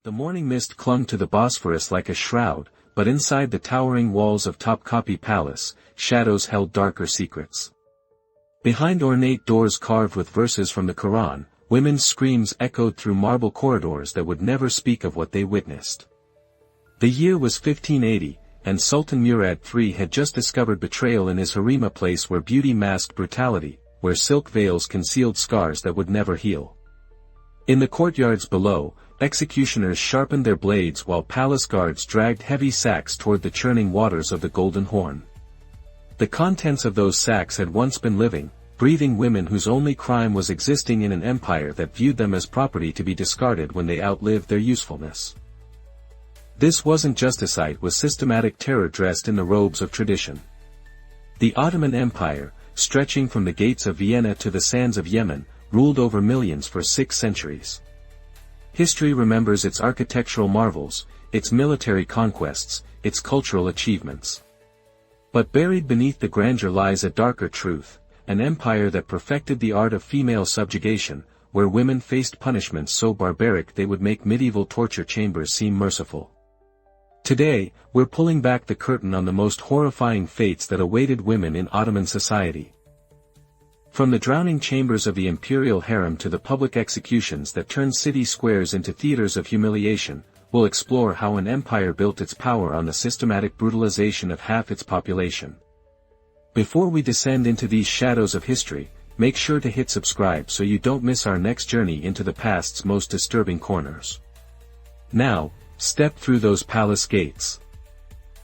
The morning mist clung to the Bosphorus like a shroud, but inside the towering walls of Topkapi Palace, shadows held darker secrets. Behind ornate doors carved with verses from the Quran, women's screams echoed through marble corridors that would never speak of what they witnessed. The year was 1580, and Sultan Murad III had just discovered betrayal in his harem, a place where beauty masked brutality, where silk veils concealed scars that would never heal. In the courtyards below, executioners sharpened their blades while palace guards dragged heavy sacks toward the churning waters of the Golden Horn. The contents of those sacks had once been living, breathing women whose only crime was existing in an empire that viewed them as property to be discarded when they outlived their usefulness. This wasn't justicide, it was systematic terror dressed in the robes of tradition. The Ottoman Empire, stretching from the gates of Vienna to the sands of Yemen, ruled over millions for 6 centuries. History remembers its architectural marvels, its military conquests, its cultural achievements. But buried beneath the grandeur lies a darker truth, an empire that perfected the art of female subjugation, where women faced punishments so barbaric they would make medieval torture chambers seem merciful. Today, we're pulling back the curtain on the most horrifying fates that awaited women in Ottoman society. From the drowning chambers of the imperial harem to the public executions that turned city squares into theaters of humiliation, we'll explore how an empire built its power on the systematic brutalization of half its population. Before we descend into these shadows of history, make sure to hit subscribe so you don't miss our next journey into the past's most disturbing corners. Now, step through those palace gates.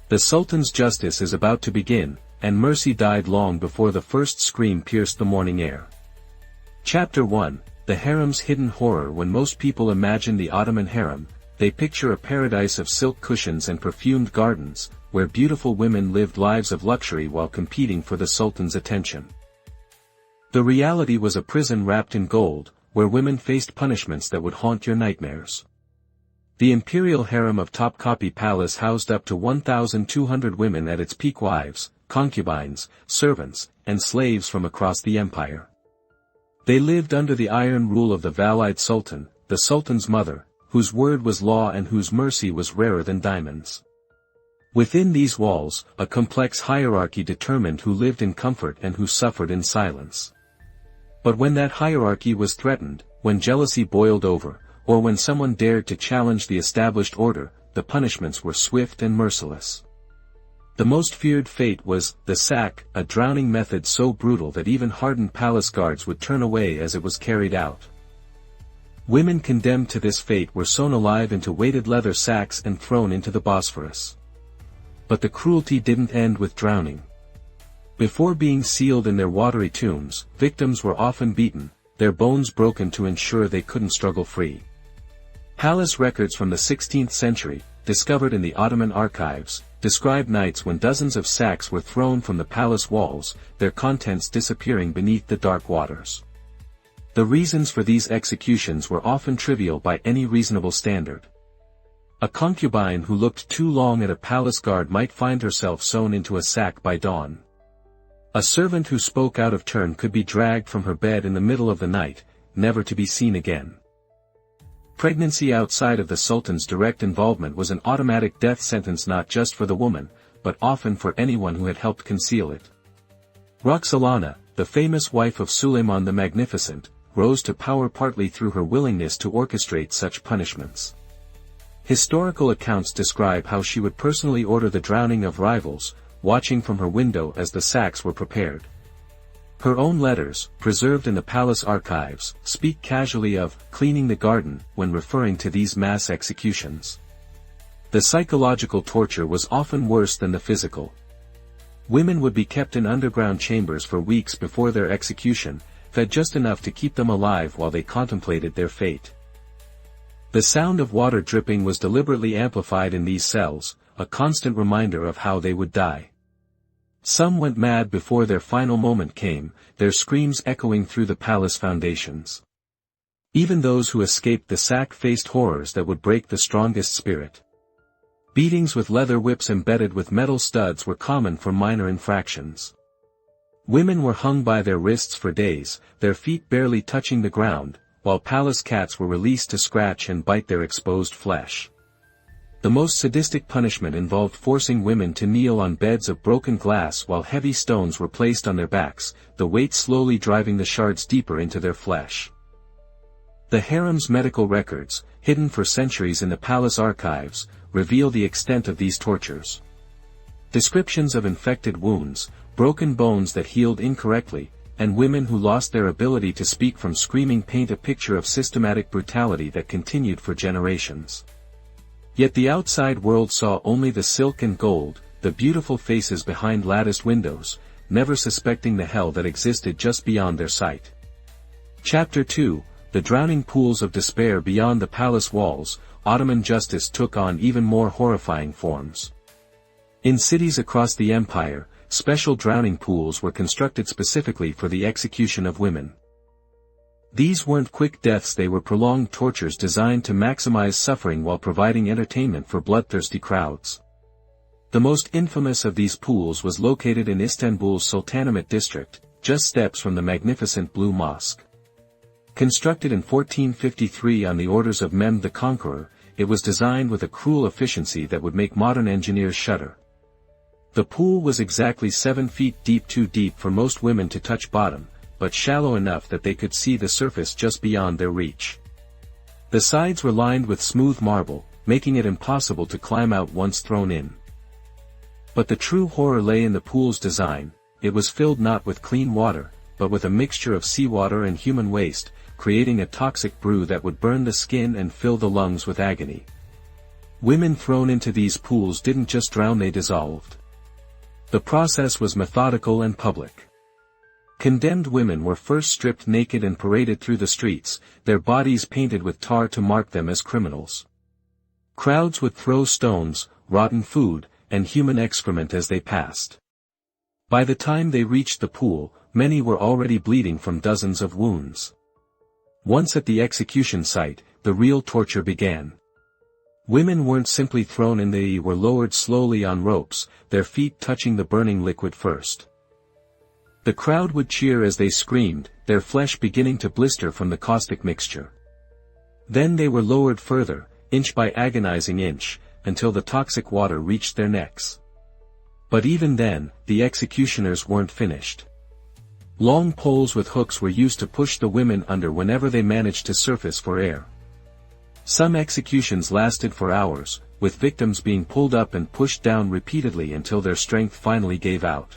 The Sultan's justice is about to begin, and mercy died long before the first scream pierced the morning air. Chapter 1, The Harem's Hidden Horror. When most people imagine the Ottoman harem, they picture a paradise of silk cushions and perfumed gardens, where beautiful women lived lives of luxury while competing for the Sultan's attention. The reality was a prison wrapped in gold, where women faced punishments that would haunt your nightmares. The imperial harem of Topkapi Palace housed up to 1,200 women at its peak, wives, concubines, servants, and slaves from across the empire. They lived under the iron rule of the Valide Sultan, the Sultan's mother, whose word was law and whose mercy was rarer than diamonds. Within these walls, a complex hierarchy determined who lived in comfort and who suffered in silence. But when that hierarchy was threatened, when jealousy boiled over, or when someone dared to challenge the established order, the punishments were swift and merciless. The most feared fate was the sack, a drowning method so brutal that even hardened palace guards would turn away as it was carried out. Women condemned to this fate were sewn alive into weighted leather sacks and thrown into the Bosphorus. But the cruelty didn't end with drowning. Before being sealed in their watery tombs, victims were often beaten, their bones broken to ensure they couldn't struggle free. Palace records from the 16th century, discovered in the Ottoman archives, describe nights when dozens of sacks were thrown from the palace walls, their contents disappearing beneath the dark waters. The reasons for these executions were often trivial by any reasonable standard. A concubine who looked too long at a palace guard might find herself sewn into a sack by dawn. A servant who spoke out of turn could be dragged from her bed in the middle of the night, never to be seen again. Pregnancy outside of the Sultan's direct involvement was an automatic death sentence, not just for the woman, but often for anyone who had helped conceal it. Roxolana, the famous wife of Suleiman the Magnificent, rose to power partly through her willingness to orchestrate such punishments. Historical accounts describe how she would personally order the drowning of rivals, watching from her window as the sacks were prepared. Her own letters, preserved in the palace archives, speak casually of cleaning the garden when referring to these mass executions. The psychological torture was often worse than the physical. Women would be kept in underground chambers for weeks before their execution, fed just enough to keep them alive while they contemplated their fate. The sound of water dripping was deliberately amplified in these cells, a constant reminder of how they would die. Some went mad before their final moment came, their screams echoing through the palace foundations. Even those who escaped the sack faced horrors that would break the strongest spirit. Beatings with leather whips embedded with metal studs were common for minor infractions. Women were hung by their wrists for days, their feet barely touching the ground, while palace cats were released to scratch and bite their exposed flesh. The most sadistic punishment involved forcing women to kneel on beds of broken glass while heavy stones were placed on their backs, the weight slowly driving the shards deeper into their flesh. The harem's medical records, hidden for centuries in the palace archives, reveal the extent of these tortures. Descriptions of infected wounds, broken bones that healed incorrectly, and women who lost their ability to speak from screaming paint a picture of systematic brutality that continued for generations. Yet the outside world saw only the silk and gold, the beautiful faces behind latticed windows, never suspecting the hell that existed just beyond their sight. Chapter 2, The Drowning Pools of Despair Beyond the Palace Walls. Ottoman justice took on even more horrifying forms. In cities across the empire, special drowning pools were constructed specifically for the execution of women. These weren't quick deaths, they were prolonged tortures designed to maximize suffering while providing entertainment for bloodthirsty crowds. The most infamous of these pools was located in Istanbul's Sultanahmet district, just steps from the magnificent Blue Mosque. Constructed in 1453 on the orders of Mehmed the Conqueror, it was designed with a cruel efficiency that would make modern engineers shudder. The pool was exactly 7 feet deep, too deep for most women to touch bottom, but shallow enough that they could see the surface just beyond their reach. The sides were lined with smooth marble, making it impossible to climb out once thrown in. But the true horror lay in the pool's design. It was filled not with clean water, but with a mixture of seawater and human waste, creating a toxic brew that would burn the skin and fill the lungs with agony. Women thrown into these pools didn't just drown, they dissolved. The process was methodical and public. Condemned women were first stripped naked and paraded through the streets, their bodies painted with tar to mark them as criminals. Crowds would throw stones, rotten food, and human excrement as they passed. By the time they reached the pool, many were already bleeding from dozens of wounds. Once at the execution site, the real torture began. Women weren't simply thrown in, they were lowered slowly on ropes, their feet touching the burning liquid first. The crowd would cheer as they screamed, their flesh beginning to blister from the caustic mixture. Then they were lowered further, inch by agonizing inch, until the toxic water reached their necks. But even then, the executioners weren't finished. Long poles with hooks were used to push the women under whenever they managed to surface for air. Some executions lasted for hours, with victims being pulled up and pushed down repeatedly until their strength finally gave out.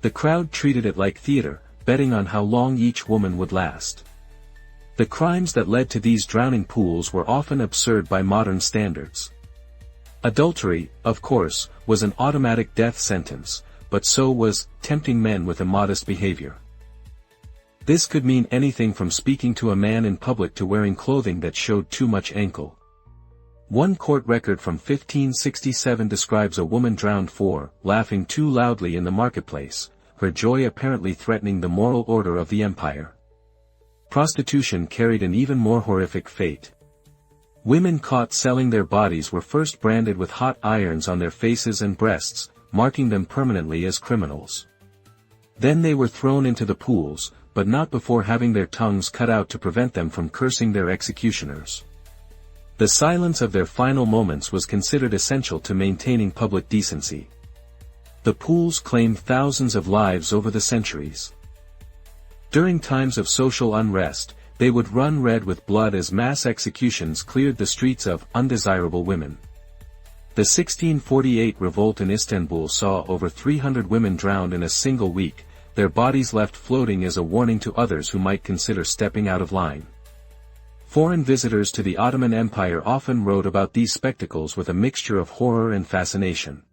The crowd treated it like theater, betting on how long each woman would last. The crimes that led to these drowning pools were often absurd by modern standards. Adultery, of course, was an automatic death sentence, but so was tempting men with immodest behavior. This could mean anything from speaking to a man in public to wearing clothing that showed too much ankle. One court record from 1567 describes a woman drowned for laughing too loudly in the marketplace, her joy apparently threatening the moral order of the empire. Prostitution carried an even more horrific fate. Women caught selling their bodies were first branded with hot irons on their faces and breasts, marking them permanently as criminals. Then they were thrown into the pools, but not before having their tongues cut out to prevent them from cursing their executioners. The silence of their final moments was considered essential to maintaining public decency. The pools claimed thousands of lives over the centuries. During times of social unrest, they would run red with blood as mass executions cleared the streets of undesirable women. The 1648 revolt in Istanbul saw over 300 women drowned in a single week, their bodies left floating as a warning to others who might consider stepping out of line. Foreign visitors to the Ottoman Empire often wrote about these spectacles with a mixture of horror and fascination.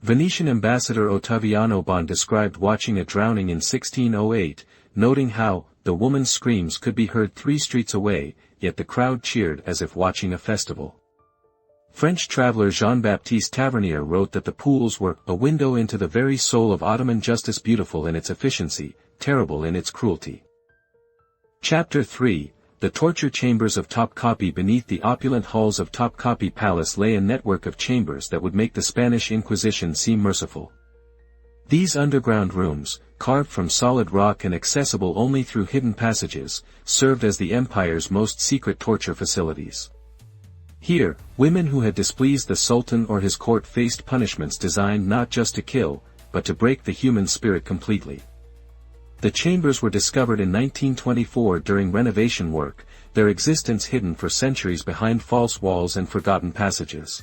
Venetian ambassador Ottaviano Bon described watching a drowning in 1608, noting how the woman's screams could be heard 3 streets away, yet the crowd cheered as if watching a festival. French traveler Jean-Baptiste Tavernier wrote that the pools were a window into the very soul of Ottoman justice, beautiful in its efficiency, terrible in its cruelty. Chapter 3, The Torture Chambers of Topkapi. Beneath the opulent halls of Topkapi Palace lay a network of chambers that would make the Spanish Inquisition seem merciful. These underground rooms, carved from solid rock and accessible only through hidden passages, served as the empire's most secret torture facilities. Here, women who had displeased the Sultan or his court faced punishments designed not just to kill, but to break the human spirit completely. The chambers were discovered in 1924 during renovation work, their existence hidden for centuries behind false walls and forgotten passages.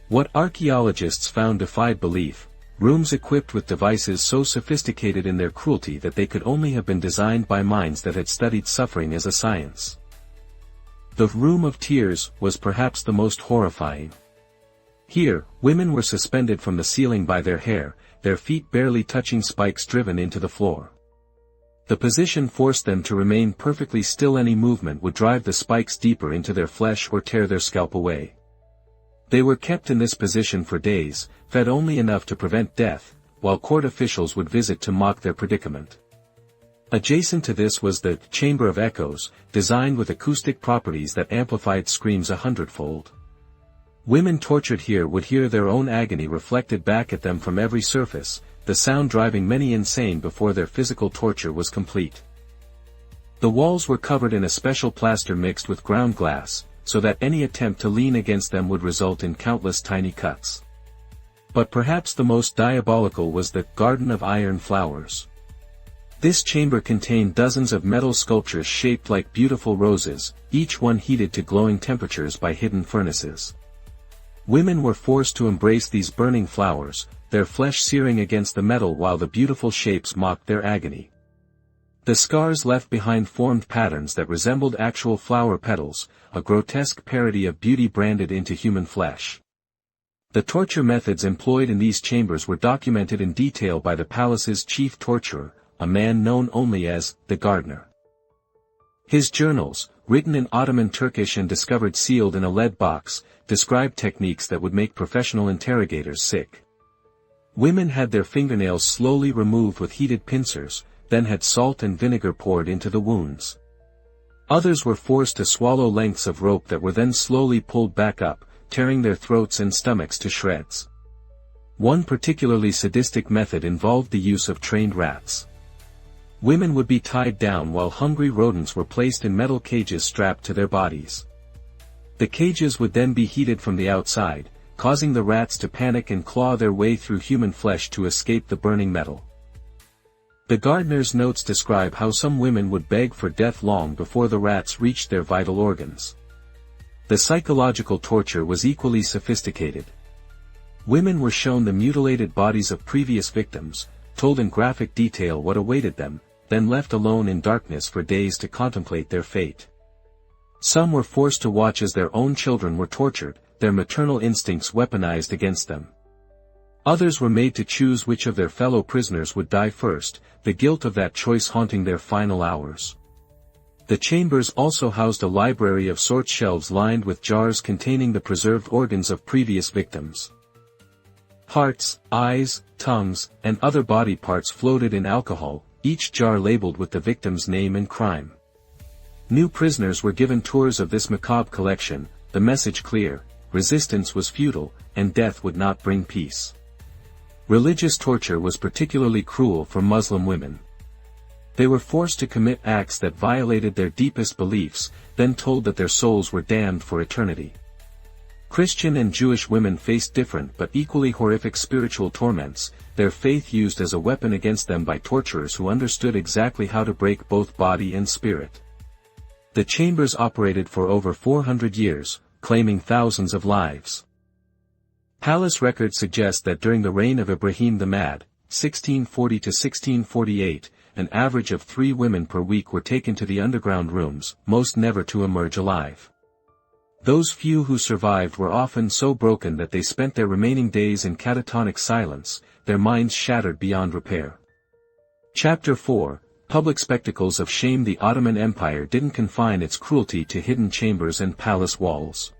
What archaeologists found defied belief: rooms equipped with devices so sophisticated in their cruelty that they could only have been designed by minds that had studied suffering as a science. The Room of Tears was perhaps the most horrifying. Here, women were suspended from the ceiling by their hair, their feet barely touching spikes driven into the floor. The position forced them to remain perfectly still. Any movement would drive the spikes deeper into their flesh or tear their scalp away. They were kept in this position for days, fed only enough to prevent death, while court officials would visit to mock their predicament. Adjacent to this was the Chamber of Echoes, designed with acoustic properties that amplified screams 100-fold. Women tortured here would hear their own agony reflected back at them from every surface, the sound driving many insane before their physical torture was complete. The walls were covered in a special plaster mixed with ground glass, so that any attempt to lean against them would result in countless tiny cuts. But perhaps the most diabolical was the Garden of Iron Flowers. This chamber contained dozens of metal sculptures shaped like beautiful roses, each one heated to glowing temperatures by hidden furnaces. Women were forced to embrace these burning flowers, their flesh searing against the metal while the beautiful shapes mocked their agony. The scars left behind formed patterns that resembled actual flower petals, a grotesque parody of beauty branded into human flesh. The torture methods employed in these chambers were documented in detail by the palace's chief torturer, a man known only as the Gardener. His journals, written in Ottoman Turkish and discovered sealed in a lead box, described techniques that would make professional interrogators sick. Women had their fingernails slowly removed with heated pincers, then had salt and vinegar poured into the wounds. Others were forced to swallow lengths of rope that were then slowly pulled back up, tearing their throats and stomachs to shreds. One particularly sadistic method involved the use of trained rats. Women would be tied down while hungry rodents were placed in metal cages strapped to their bodies. The cages would then be heated from the outside, causing the rats to panic and claw their way through human flesh to escape the burning metal. The gardener's notes describe how some women would beg for death long before the rats reached their vital organs. The psychological torture was equally sophisticated. Women were shown the mutilated bodies of previous victims, told in graphic detail what awaited them, then left alone in darkness for days to contemplate their fate. Some were forced to watch as their own children were tortured, their maternal instincts weaponized against them. Others were made to choose which of their fellow prisoners would die first, the guilt of that choice haunting their final hours. The chambers also housed a library of sort shelves lined with jars containing the preserved organs of previous victims. Hearts, eyes, tongues, and other body parts floated in alcohol, each jar labeled with the victim's name and crime. New prisoners were given tours of this macabre collection, the message clear: resistance was futile, and death would not bring peace. Religious torture was particularly cruel for Muslim women. They were forced to commit acts that violated their deepest beliefs, then told that their souls were damned for eternity. Christian and Jewish women faced different but equally horrific spiritual torments, their faith used as a weapon against them by torturers who understood exactly how to break both body and spirit. The chambers operated for over 400 years, claiming thousands of lives. Palace records suggest that during the reign of Ibrahim the Mad, 1640 to 1648, an average of 3 women per week were taken to the underground rooms, most never to emerge alive. Those few who survived were often so broken that they spent their remaining days in catatonic silence, their minds shattered beyond repair. Chapter 4: Public Spectacles of Shame. The Ottoman Empire didn't confine its cruelty to hidden chambers and palace walls.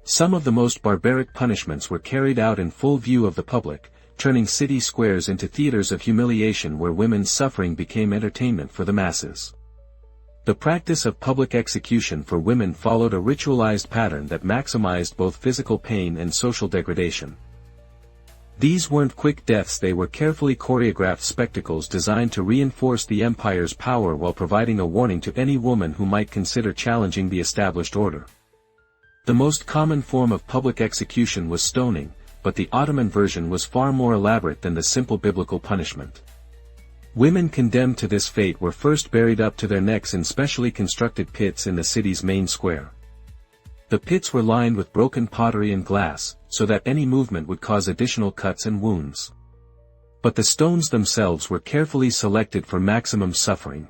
Some of the most barbaric punishments were carried out in full view of the public, turning city squares into theaters of humiliation where women's suffering became entertainment for the masses. The practice of public execution for women followed a ritualized pattern that maximized both physical pain and social degradation. These weren't quick deaths, they were carefully choreographed spectacles designed to reinforce the empire's power while providing a warning to any woman who might consider challenging the established order. The most common form of public execution was stoning, but the Ottoman version was far more elaborate than the simple biblical punishment. Women condemned to this fate were first buried up to their necks in specially constructed pits in the city's main square. The pits were lined with broken pottery and glass, so that any movement would cause additional cuts and wounds. But the stones themselves were carefully selected for maximum suffering.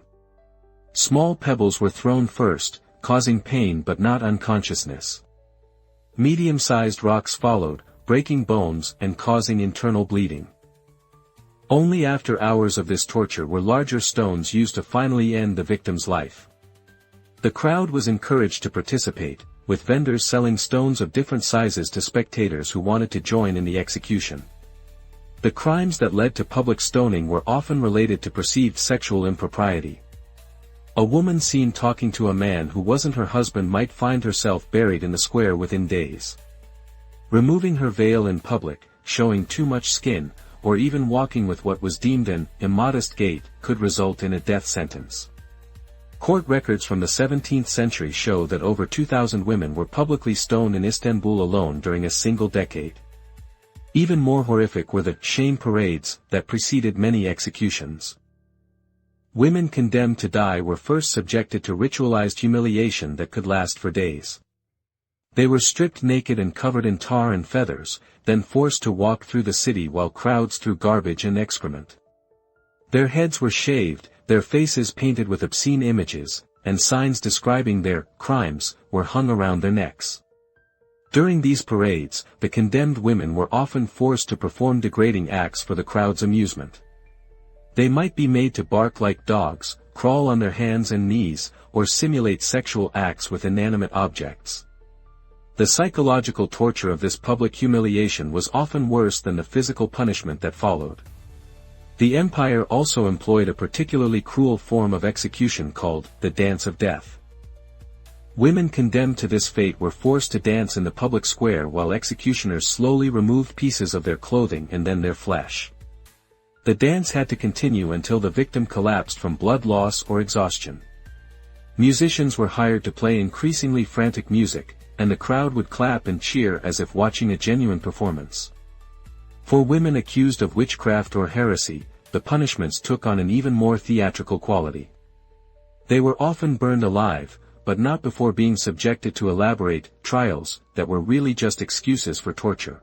Small pebbles were thrown first, causing pain but not unconsciousness. Medium-sized rocks followed, breaking bones and causing internal bleeding. Only after hours of this torture were larger stones used to finally end the victim's life. The crowd was encouraged to participate, with vendors selling stones of different sizes to spectators who wanted to join in the execution. The crimes that led to public stoning were often related to perceived sexual impropriety. A woman seen talking to a man who wasn't her husband might find herself buried in the square within days. Removing her veil in public, showing too much skin, or even walking with what was deemed an immodest gait, could result in a death sentence. Court records from the 17th century show that over 2,000 women were publicly stoned in Istanbul alone during a single decade. Even more horrific were the shame parades that preceded many executions. Women condemned to die were first subjected to ritualized humiliation that could last for days. They were stripped naked and covered in tar and feathers, then forced to walk through the city while crowds threw garbage and excrement. Their heads were shaved, their faces painted with obscene images, and signs describing their crimes were hung around their necks. During these parades, the condemned women were often forced to perform degrading acts for the crowd's amusement. They might be made to bark like dogs, crawl on their hands and knees, or simulate sexual acts with inanimate objects. The psychological torture of this public humiliation was often worse than the physical punishment that followed. The empire also employed a particularly cruel form of execution called the dance of death. Women condemned to this fate were forced to dance in the public square while executioners slowly removed pieces of their clothing and then their flesh. The dance had to continue until the victim collapsed from blood loss or exhaustion. Musicians were hired to play increasingly frantic music, and the crowd would clap and cheer as if watching a genuine performance. For women accused of witchcraft or heresy, the punishments took on an even more theatrical quality. They were often burned alive, but not before being subjected to elaborate trials that were really just excuses for torture.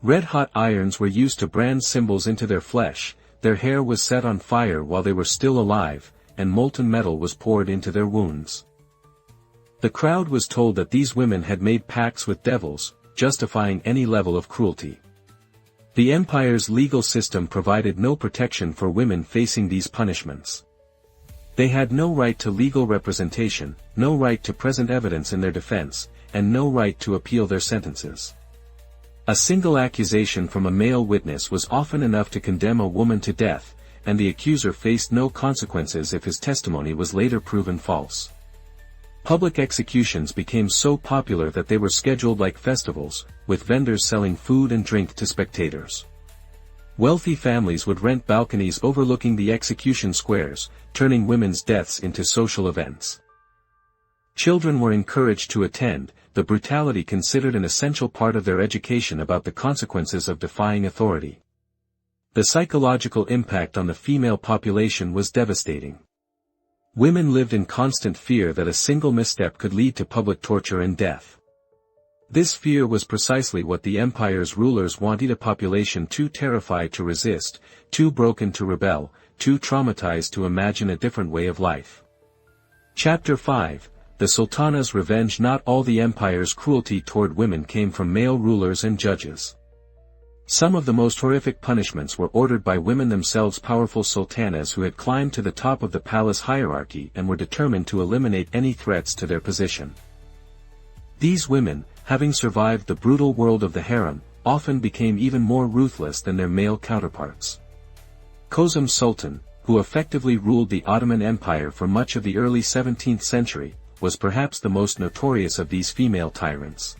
Red-hot irons were used to brand symbols into their flesh, their hair was set on fire while they were still alive, and molten metal was poured into their wounds. The crowd was told that these women had made pacts with devils, justifying any level of cruelty. The empire's legal system provided no protection for women facing these punishments. They had no right to legal representation, no right to present evidence in their defense, and no right to appeal their sentences. A single accusation from a male witness was often enough to condemn a woman to death, and the accuser faced no consequences if his testimony was later proven false. Public executions became so popular that they were scheduled like festivals, with vendors selling food and drink to spectators. Wealthy families would rent balconies overlooking the execution squares, turning women's deaths into social events. Children were encouraged to attend, the brutality considered an essential part of their education about the consequences of defying authority. The psychological impact on the female population was devastating. Women lived in constant fear that a single misstep could lead to public torture and death. This fear was precisely what the empire's rulers wanted: a population too terrified to resist, too broken to rebel, too traumatized to imagine a different way of life. Chapter 5: The Sultana's Revenge. Not all the empire's cruelty toward women came from male rulers and judges. Some of the most horrific punishments were ordered by women themselves, powerful sultanas who had climbed to the top of the palace hierarchy and were determined to eliminate any threats to their position. These women, having survived the brutal world of the harem, often became even more ruthless than their male counterparts. Kozum Sultan, who effectively ruled the Ottoman Empire for much of the early 17th century, was perhaps the most notorious of these female tyrants.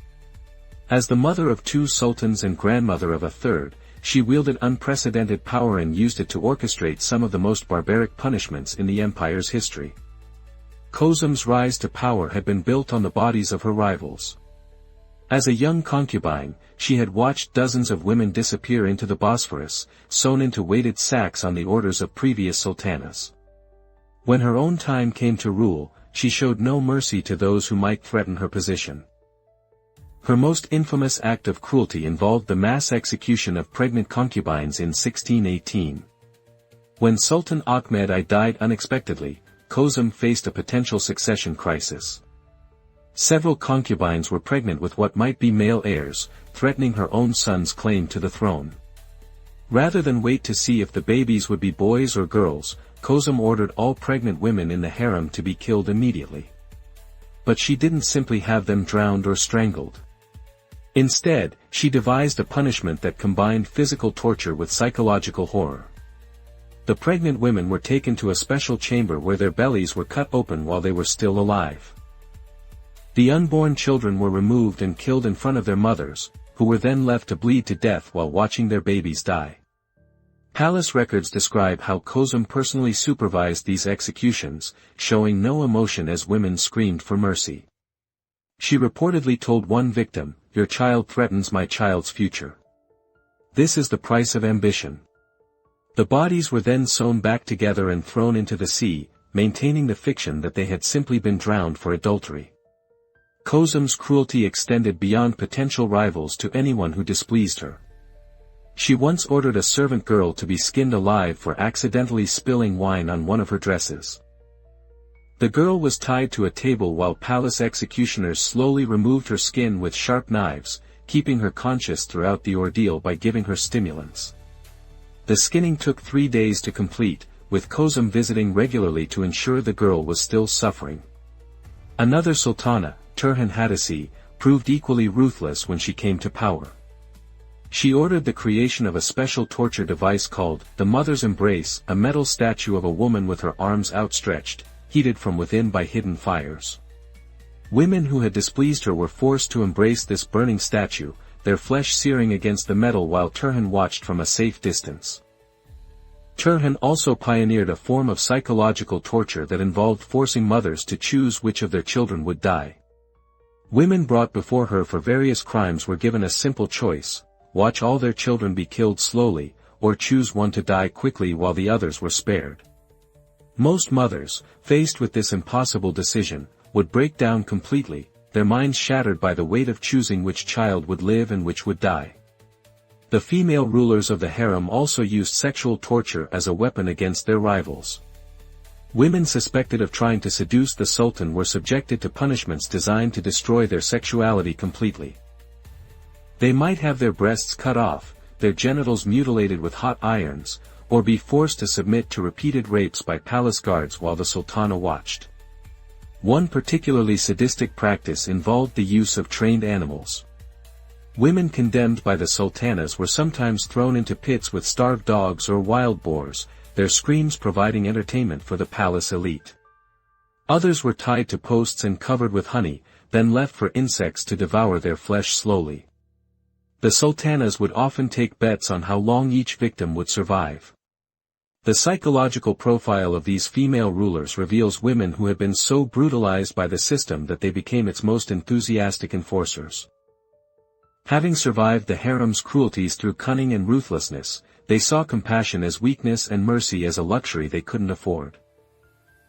As the mother of 2 sultans and grandmother of a third, she wielded unprecedented power and used it to orchestrate some of the most barbaric punishments in the empire's history. Kozum's rise to power had been built on the bodies of her rivals. As a young concubine, she had watched dozens of women disappear into the Bosphorus, sewn into weighted sacks on the orders of previous sultanas. When her own time came to rule, she showed no mercy to those who might threaten her position. Her most infamous act of cruelty involved the mass execution of pregnant concubines in 1618. When Sultan Ahmed I died unexpectedly, Kozum faced a potential succession crisis. Several concubines were pregnant with what might be male heirs, threatening her own son's claim to the throne. Rather than wait to see if the babies would be boys or girls, Kozum ordered all pregnant women in the harem to be killed immediately. But she didn't simply have them drowned or strangled. Instead, she devised a punishment that combined physical torture with psychological horror. The pregnant women were taken to a special chamber where their bellies were cut open while they were still alive. The unborn children were removed and killed in front of their mothers, who were then left to bleed to death while watching their babies die. Palace records describe how Kozum personally supervised these executions, showing no emotion as women screamed for mercy. She reportedly told one victim, "Your child threatens my child's future. This is the price of ambition." The bodies were then sewn back together and thrown into the sea, maintaining the fiction that they had simply been drowned for adultery. Kozum's cruelty extended beyond potential rivals to anyone who displeased her. She once ordered a servant girl to be skinned alive for accidentally spilling wine on one of her dresses. The girl was tied to a table while palace executioners slowly removed her skin with sharp knives, keeping her conscious throughout the ordeal by giving her stimulants. The skinning took 3 days to complete, with Kozum visiting regularly to ensure the girl was still suffering. Another sultana, Turhan Hadisi, proved equally ruthless when she came to power. She ordered the creation of a special torture device called the Mother's Embrace, a metal statue of a woman with her arms outstretched, heated from within by hidden fires. Women who had displeased her were forced to embrace this burning statue, their flesh searing against the metal while Turhan watched from a safe distance. Turhan also pioneered a form of psychological torture that involved forcing mothers to choose which of their children would die. Women brought before her for various crimes were given a simple choice: watch all their children be killed slowly, or choose one to die quickly while the others were spared. Most mothers, faced with this impossible decision, would break down completely, their minds shattered by the weight of choosing which child would live and which would die. The female rulers of the harem also used sexual torture as a weapon against their rivals. Women suspected of trying to seduce the sultan were subjected to punishments designed to destroy their sexuality completely. They might have their breasts cut off, their genitals mutilated with hot irons, or be forced to submit to repeated rapes by palace guards while the sultana watched. One particularly sadistic practice involved the use of trained animals. Women condemned by the sultanas were sometimes thrown into pits with starved dogs or wild boars, their screams providing entertainment for the palace elite. Others were tied to posts and covered with honey, then left for insects to devour their flesh slowly. The sultanas would often take bets on how long each victim would survive. The psychological profile of these female rulers reveals women who had been so brutalized by the system that they became its most enthusiastic enforcers. Having survived the harem's cruelties through cunning and ruthlessness, they saw compassion as weakness and mercy as a luxury they couldn't afford.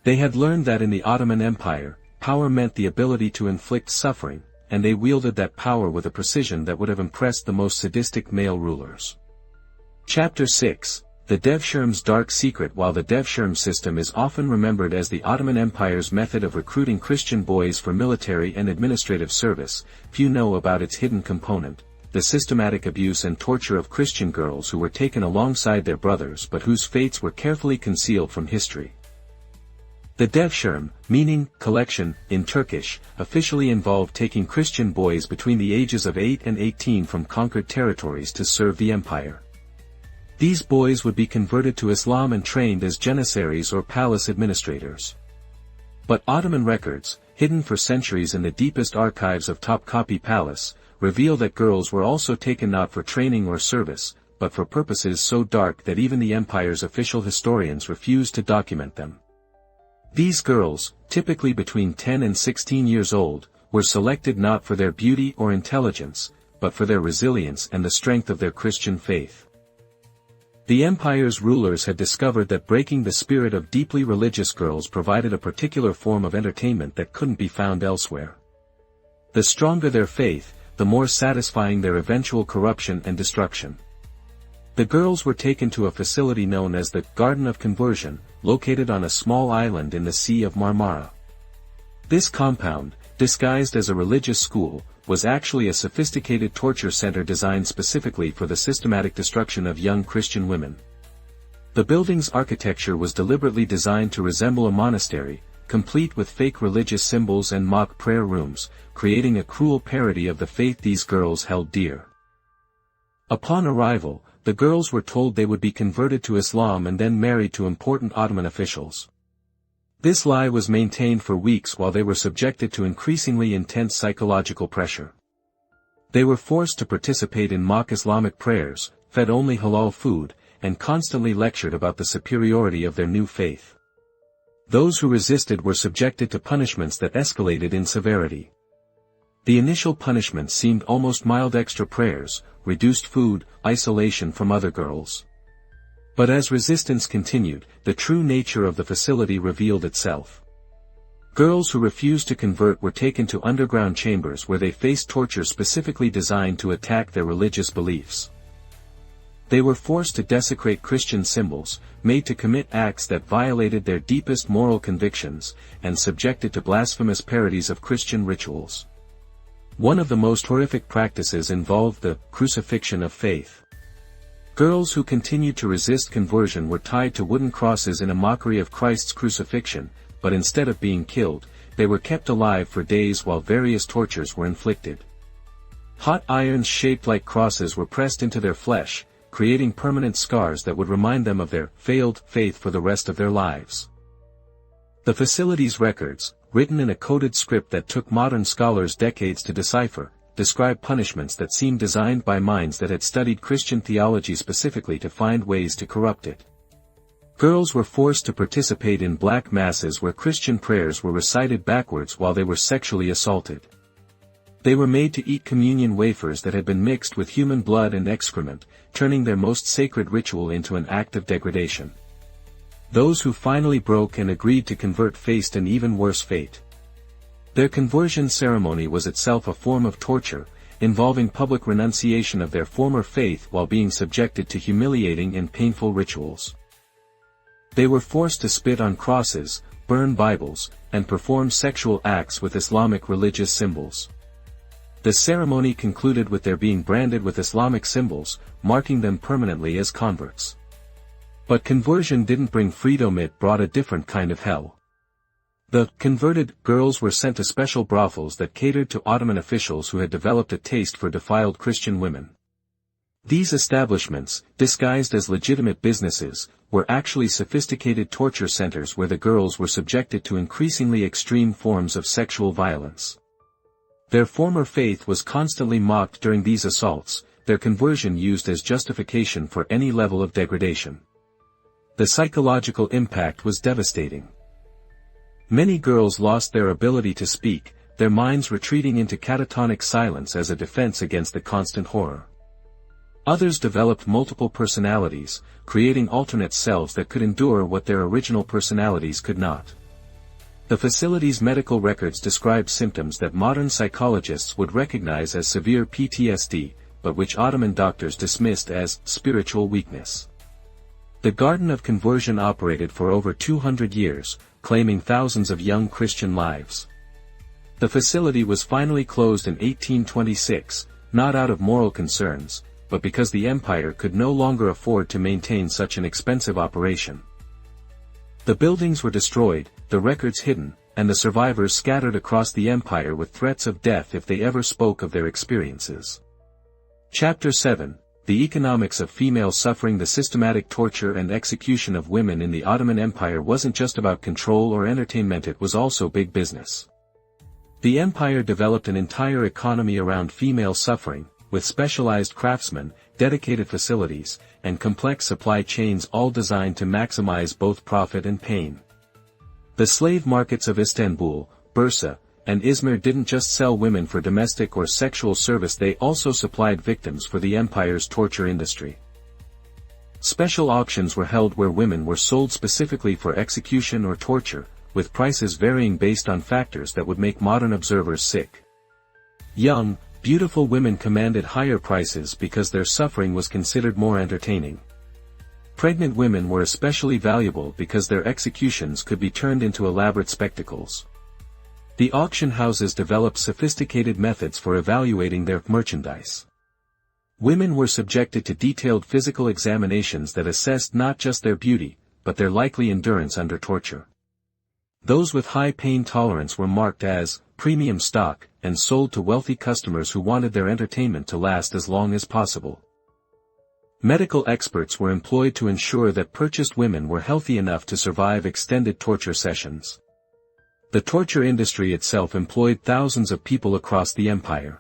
They had learned that in the Ottoman Empire, power meant the ability to inflict suffering, and they wielded that power with a precision that would have impressed the most sadistic male rulers. Chapter 6: The Devshirm's Dark Secret. While the Devshirm system is often remembered as the Ottoman Empire's method of recruiting Christian boys for military and administrative service, few know about its hidden component: the systematic abuse and torture of Christian girls who were taken alongside their brothers but whose fates were carefully concealed from history. The Devshirm, meaning collection in Turkish, officially involved taking Christian boys between the ages of 8 and 18 from conquered territories to serve the empire. These boys would be converted to Islam and trained as janissaries or palace administrators. But Ottoman records, hidden for centuries in the deepest archives of Topkapi Palace, reveal that girls were also taken not for training or service, but for purposes so dark that even the empire's official historians refused to document them. These girls, typically between 10 and 16 years old, were selected not for their beauty or intelligence, but for their resilience and the strength of their Christian faith. The empire's rulers had discovered that breaking the spirit of deeply religious girls provided a particular form of entertainment that couldn't be found elsewhere. The stronger their faith, the more satisfying their eventual corruption and destruction. The girls were taken to a facility known as the Garden of Conversion, located on a small island in the Sea of Marmara. This compound, disguised as a religious school, was actually a sophisticated torture center designed specifically for the systematic destruction of young Christian women. The building's architecture was deliberately designed to resemble a monastery, complete with fake religious symbols and mock prayer rooms, creating a cruel parody of the faith these girls held dear. Upon arrival, the girls were told they would be converted to Islam and then married to important Ottoman officials. This lie was maintained for weeks while they were subjected to increasingly intense psychological pressure. They were forced to participate in mock Islamic prayers, fed only halal food, and constantly lectured about the superiority of their new faith. Those who resisted were subjected to punishments that escalated in severity. The initial punishments seemed almost mild: extra prayers, reduced food, isolation from other girls. But as resistance continued, the true nature of the facility revealed itself. Girls who refused to convert were taken to underground chambers where they faced torture specifically designed to attack their religious beliefs. They were forced to desecrate Christian symbols, made to commit acts that violated their deepest moral convictions, and subjected to blasphemous parodies of Christian rituals. One of the most horrific practices involved the crucifixion of faith. Girls who continued to resist conversion were tied to wooden crosses in a mockery of Christ's crucifixion, but instead of being killed, they were kept alive for days while various tortures were inflicted. Hot irons shaped like crosses were pressed into their flesh, creating permanent scars that would remind them of their failed faith for the rest of their lives. The facility's records, written in a coded script that took modern scholars decades to decipher, describe punishments that seemed designed by minds that had studied Christian theology specifically to find ways to corrupt it. Girls were forced to participate in black masses where Christian prayers were recited backwards while they were sexually assaulted. They were made to eat communion wafers that had been mixed with human blood and excrement, turning their most sacred ritual into an act of degradation. Those who finally broke and agreed to convert faced an even worse fate. Their conversion ceremony was itself a form of torture, involving public renunciation of their former faith while being subjected to humiliating and painful rituals. They were forced to spit on crosses, burn Bibles, and perform sexual acts with Islamic religious symbols. The ceremony concluded with their being branded with Islamic symbols, marking them permanently as converts. But conversion didn't bring freedom, it brought a different kind of hell. The converted girls were sent to special brothels that catered to Ottoman officials who had developed a taste for defiled Christian women. These establishments, disguised as legitimate businesses, were actually sophisticated torture centers where the girls were subjected to increasingly extreme forms of sexual violence. Their former faith was constantly mocked during these assaults, their conversion used as justification for any level of degradation. The psychological impact was devastating. Many girls lost their ability to speak, their minds retreating into catatonic silence as a defense against the constant horror. Others developed multiple personalities, creating alternate selves that could endure what their original personalities could not. The facility's medical records described symptoms that modern psychologists would recognize as severe PTSD, but which Ottoman doctors dismissed as spiritual weakness. The Garden of Conversion operated for over 200 years, claiming thousands of young Christian lives. The facility was finally closed in 1826, not out of moral concerns, but because the empire could no longer afford to maintain such an expensive operation. The buildings were destroyed, the records hidden, and the survivors scattered across the empire with threats of death if they ever spoke of their experiences. Chapter 7: The Economics of Female Suffering. The systematic torture and execution of women in the Ottoman Empire wasn't just about control or entertainment, it was also big business. The empire developed an entire economy around female suffering, with specialized craftsmen, dedicated facilities, and complex supply chains all designed to maximize both profit and pain. The slave markets of Istanbul, Bursa, and Izmir didn't just sell women for domestic or sexual service, they also supplied victims for the empire's torture industry. Special auctions were held where women were sold specifically for execution or torture, with prices varying based on factors that would make modern observers sick. Young, beautiful women commanded higher prices because their suffering was considered more entertaining. Pregnant women were especially valuable because their executions could be turned into elaborate spectacles. The auction houses developed sophisticated methods for evaluating their merchandise. Women were subjected to detailed physical examinations that assessed not just their beauty, but their likely endurance under torture. Those with high pain tolerance were marked as premium stock and sold to wealthy customers who wanted their entertainment to last as long as possible. Medical experts were employed to ensure that purchased women were healthy enough to survive extended torture sessions. The torture industry itself employed thousands of people across the empire.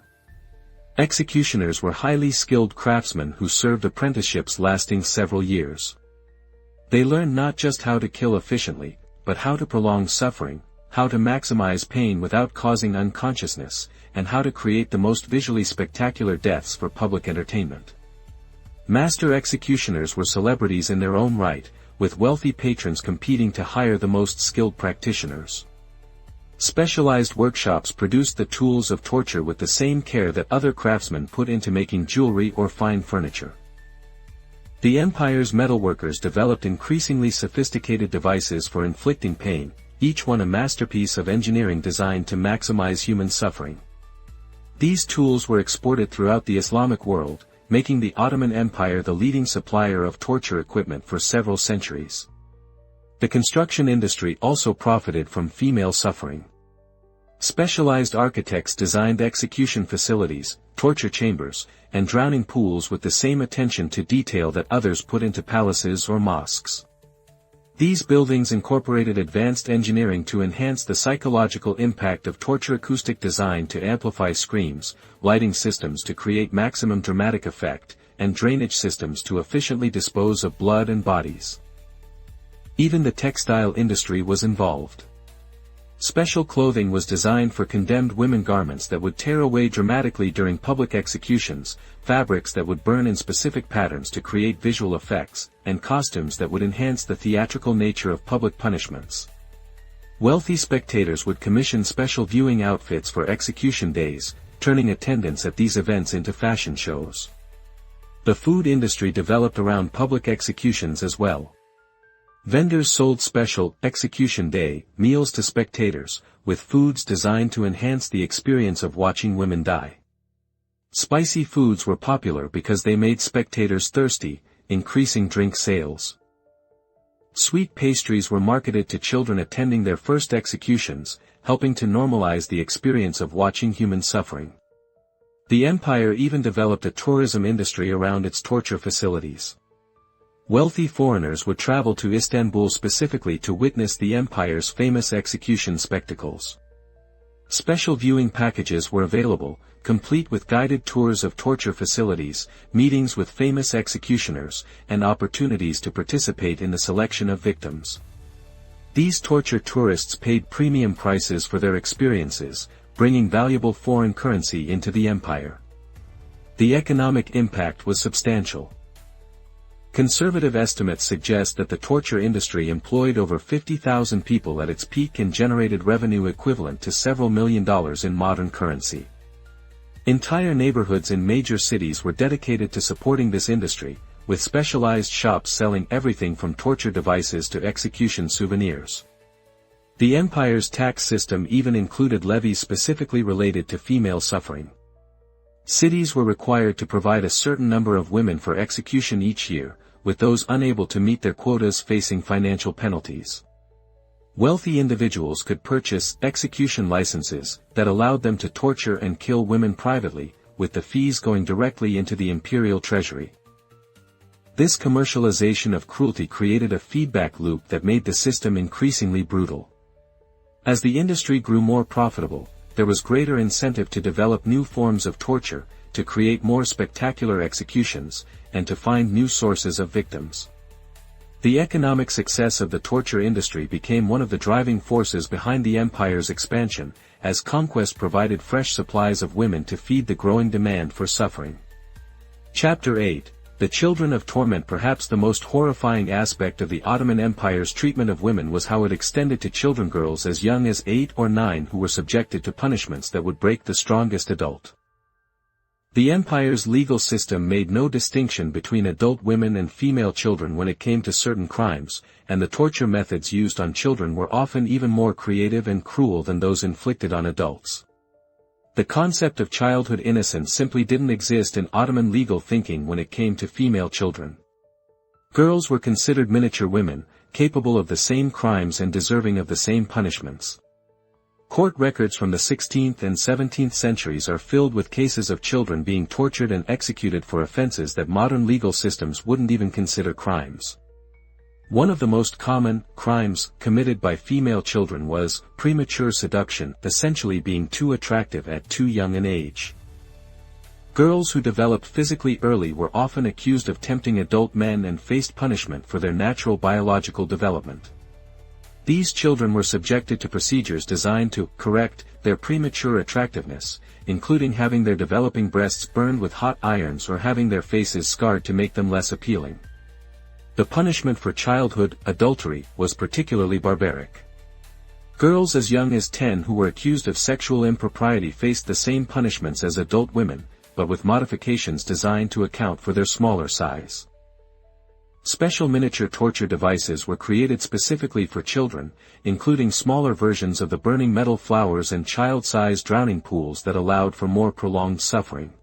Executioners were highly skilled craftsmen who served apprenticeships lasting several years. They learned not just how to kill efficiently, but how to prolong suffering, how to maximize pain without causing unconsciousness, and how to create the most visually spectacular deaths for public entertainment. Master executioners were celebrities in their own right, with wealthy patrons competing to hire the most skilled practitioners. Specialized workshops produced the tools of torture with the same care that other craftsmen put into making jewelry or fine furniture. The empire's metalworkers developed increasingly sophisticated devices for inflicting pain, each one a masterpiece of engineering designed to maximize human suffering. These tools were exported throughout the Islamic world, making the Ottoman Empire the leading supplier of torture equipment for several centuries. The construction industry also profited from female suffering. Specialized architects designed execution facilities, torture chambers, and drowning pools with the same attention to detail that others put into palaces or mosques. These buildings incorporated advanced engineering to enhance the psychological impact of torture, acoustic design to amplify screams, lighting systems to create maximum dramatic effect, and drainage systems to efficiently dispose of blood and bodies. Even the textile industry was involved. Special clothing was designed for condemned women, garments that would tear away dramatically during public executions, fabrics that would burn in specific patterns to create visual effects, and costumes that would enhance the theatrical nature of public punishments. Wealthy spectators would commission special viewing outfits for execution days, turning attendance at these events into fashion shows. The food industry developed around public executions as well. Vendors sold special, execution day, meals to spectators, with foods designed to enhance the experience of watching women die. Spicy foods were popular because they made spectators thirsty, increasing drink sales. Sweet pastries were marketed to children attending their first executions, helping to normalize the experience of watching human suffering. The empire even developed a tourism industry around its torture facilities. Wealthy foreigners would travel to Istanbul specifically to witness the empire's famous execution spectacles. Special viewing packages were available, complete with guided tours of torture facilities, meetings with famous executioners, and opportunities to participate in the selection of victims. These torture tourists paid premium prices for their experiences, bringing valuable foreign currency into the empire. The economic impact was substantial. Conservative estimates suggest that the torture industry employed over 50,000 people at its peak and generated revenue equivalent to several $1 million in modern currency. Entire neighborhoods in major cities were dedicated to supporting this industry, with specialized shops selling everything from torture devices to execution souvenirs. The empire's tax system even included levies specifically related to female suffering. Cities were required to provide a certain number of women for execution each year, with those unable to meet their quotas facing financial penalties. Wealthy individuals could purchase execution licenses that allowed them to torture and kill women privately, with the fees going directly into the imperial treasury. This commercialization of cruelty created a feedback loop that made the system increasingly brutal. As the industry grew more profitable, there was greater incentive to develop new forms of torture, to create more spectacular executions, and to find new sources of victims. The economic success of the torture industry became one of the driving forces behind the empire's expansion, as conquest provided fresh supplies of women to feed the growing demand for suffering. Chapter 8. The Children of Torment. Perhaps the most horrifying aspect of the Ottoman Empire's treatment of women was how it extended to children, girls as young as 8 or 9 who were subjected to punishments that would break the strongest adult. The empire's legal system made no distinction between adult women and female children when it came to certain crimes, and the torture methods used on children were often even more creative and cruel than those inflicted on adults. The concept of childhood innocence simply didn't exist in Ottoman legal thinking when it came to female children. Girls were considered miniature women, capable of the same crimes and deserving of the same punishments. Court records from the 16th and 17th centuries are filled with cases of children being tortured and executed for offenses that modern legal systems wouldn't even consider crimes. One of the most common crimes committed by female children was premature seduction, essentially being too attractive at too young an age. Girls who developed physically early were often accused of tempting adult men and faced punishment for their natural biological development. These children were subjected to procedures designed to correct their premature attractiveness, including having their developing breasts burned with hot irons or having their faces scarred to make them less appealing. The punishment for childhood adultery was particularly barbaric. Girls as young as 10 who were accused of sexual impropriety faced the same punishments as adult women, but with modifications designed to account for their smaller size. Special miniature torture devices were created specifically for children, including smaller versions of the burning metal flowers and child-sized drowning pools that allowed for more prolonged suffering.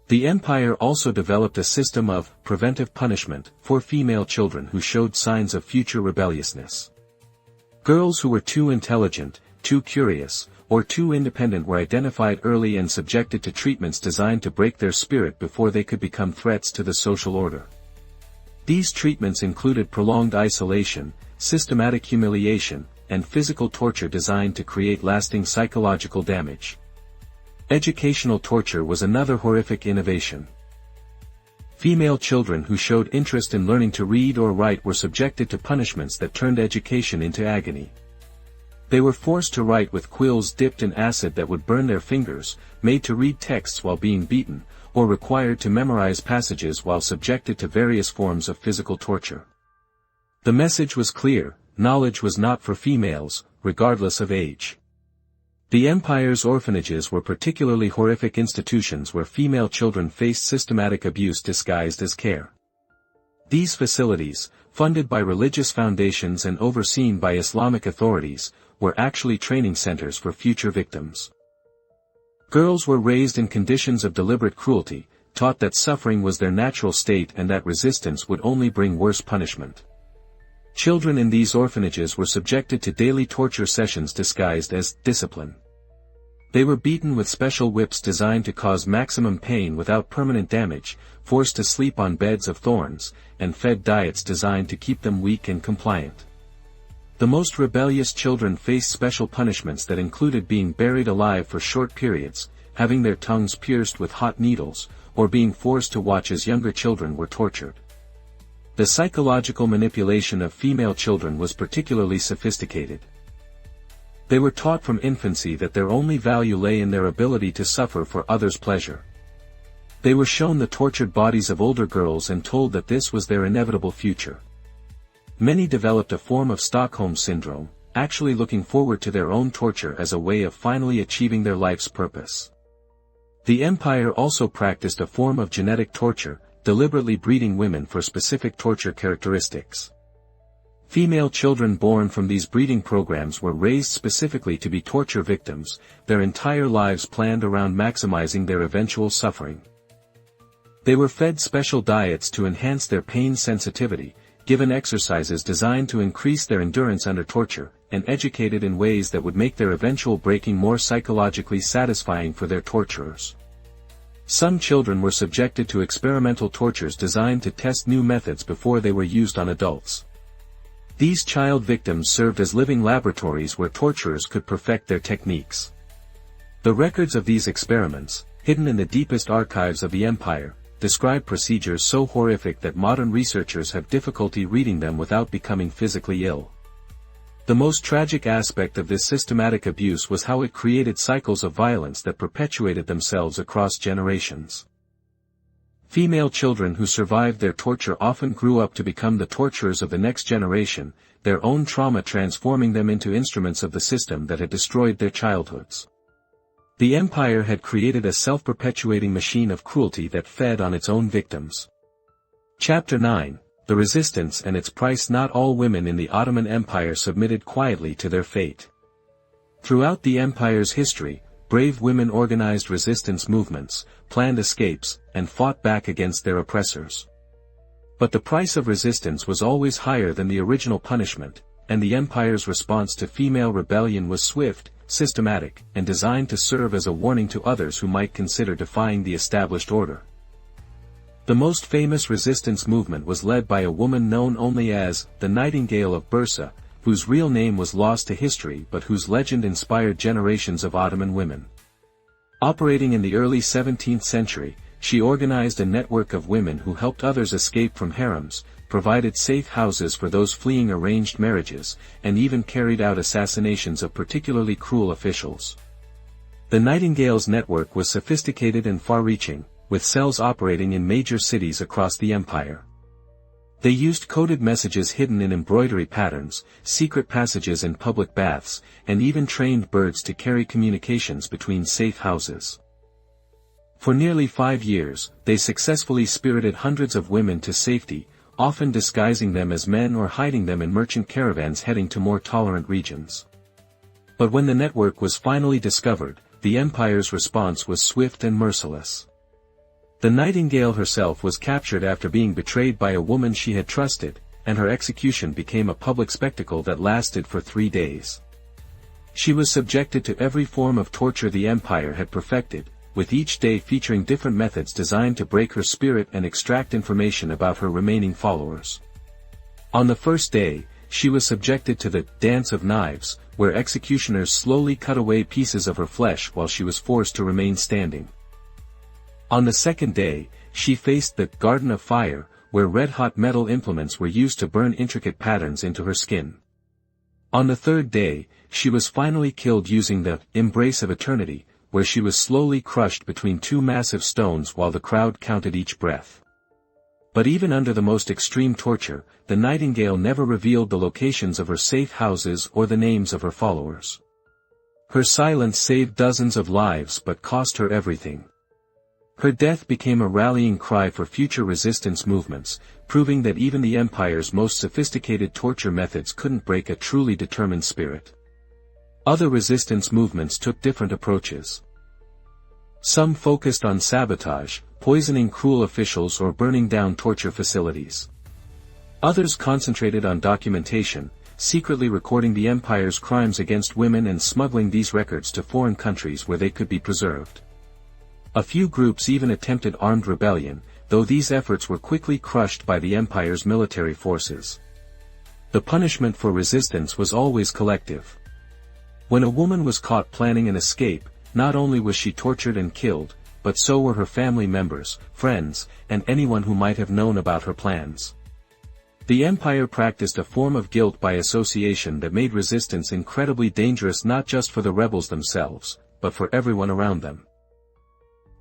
The empire also developed a system of preventive punishment for female children who showed signs of future rebelliousness. Girls who were too intelligent, too curious, or too independent were identified early and subjected to treatments designed to break their spirit before they could become threats to the social order. These treatments included prolonged isolation, systematic humiliation, and physical torture designed to create lasting psychological damage. Educational torture was another horrific innovation. Female children who showed interest in learning to read or write were subjected to punishments that turned education into agony. They were forced to write with quills dipped in acid that would burn their fingers, made to read texts while being beaten, or required to memorize passages while subjected to various forms of physical torture. The message was clear: knowledge was not for females, regardless of age. The empire's orphanages were particularly horrific institutions where female children faced systematic abuse disguised as care. These facilities, funded by religious foundations and overseen by Islamic authorities, were actually training centers for future victims. Girls were raised in conditions of deliberate cruelty, taught that suffering was their natural state and that resistance would only bring worse punishment. Children in these orphanages were subjected to daily torture sessions disguised as discipline. They were beaten with special whips designed to cause maximum pain without permanent damage, forced to sleep on beds of thorns, and fed diets designed to keep them weak and compliant. The most rebellious children faced special punishments that included being buried alive for short periods, having their tongues pierced with hot needles, or being forced to watch as younger children were tortured. The psychological manipulation of female children was particularly sophisticated. They were taught from infancy that their only value lay in their ability to suffer for others' pleasure. They were shown the tortured bodies of older girls and told that this was their inevitable future. Many developed a form of Stockholm syndrome, actually looking forward to their own torture as a way of finally achieving their life's purpose. The empire also practiced a form of genetic torture, deliberately breeding women for specific torture characteristics. Female children born from these breeding programs were raised specifically to be torture victims, their entire lives planned around maximizing their eventual suffering. They were fed special diets to enhance their pain sensitivity, given exercises designed to increase their endurance under torture, and educated in ways that would make their eventual breaking more psychologically satisfying for their torturers. Some children were subjected to experimental tortures designed to test new methods before they were used on adults. These child victims served as living laboratories where torturers could perfect their techniques. The records of these experiments, hidden in the deepest archives of the empire, describe procedures so horrific that modern researchers have difficulty reading them without becoming physically ill. The most tragic aspect of this systematic abuse was how it created cycles of violence that perpetuated themselves across generations. Female children who survived their torture often grew up to become the torturers of the next generation, their own trauma transforming them into instruments of the system that had destroyed their childhoods. The empire had created a self-perpetuating machine of cruelty that fed on its own victims. Chapter 9: The Resistance and Its Price. Not all women in the Ottoman Empire submitted quietly to their fate. Throughout the empire's history, brave women organized resistance movements, planned escapes, and fought back against their oppressors. But the price of resistance was always higher than the original punishment, and the empire's response to female rebellion was swift, systematic, and designed to serve as a warning to others who might consider defying the established order. The most famous resistance movement was led by a woman known only as the Nightingale of Bursa, whose real name was lost to history but whose legend inspired generations of Ottoman women. Operating in the early 17th century, she organized a network of women who helped others escape from harems, provided safe houses for those fleeing arranged marriages, and even carried out assassinations of particularly cruel officials. The Nightingale's network was sophisticated and far-reaching, with cells operating in major cities across the empire. They used coded messages hidden in embroidery patterns, secret passages in public baths, and even trained birds to carry communications between safe houses. For nearly 5 years, they successfully spirited hundreds of women to safety, often disguising them as men or hiding them in merchant caravans heading to more tolerant regions. But when the network was finally discovered, the empire's response was swift and merciless. The Nightingale herself was captured after being betrayed by a woman she had trusted, and her execution became a public spectacle that lasted for 3 days. She was subjected to every form of torture the empire had perfected, with each day featuring different methods designed to break her spirit and extract information about her remaining followers. On the first day, she was subjected to the Dance of Knives, where executioners slowly cut away pieces of her flesh while she was forced to remain standing. On the second day, she faced the Garden of Fire, where red-hot metal implements were used to burn intricate patterns into her skin. On the third day, she was finally killed using the Embrace of Eternity, where she was slowly crushed between 2 massive stones while the crowd counted each breath. But even under the most extreme torture, the Nightingale never revealed the locations of her safe houses or the names of her followers. Her silence saved dozens of lives but cost her everything. Her death became a rallying cry for future resistance movements, proving that even the empire's most sophisticated torture methods couldn't break a truly determined spirit. Other resistance movements took different approaches. Some focused on sabotage, poisoning cruel officials or burning down torture facilities. Others concentrated on documentation, secretly recording the empire's crimes against women and smuggling these records to foreign countries where they could be preserved. A few groups even attempted armed rebellion, though these efforts were quickly crushed by the empire's military forces. The punishment for resistance was always collective. When a woman was caught planning an escape, not only was she tortured and killed, but so were her family members, friends, and anyone who might have known about her plans. The empire practiced a form of guilt by association that made resistance incredibly dangerous not just for the rebels themselves, but for everyone around them.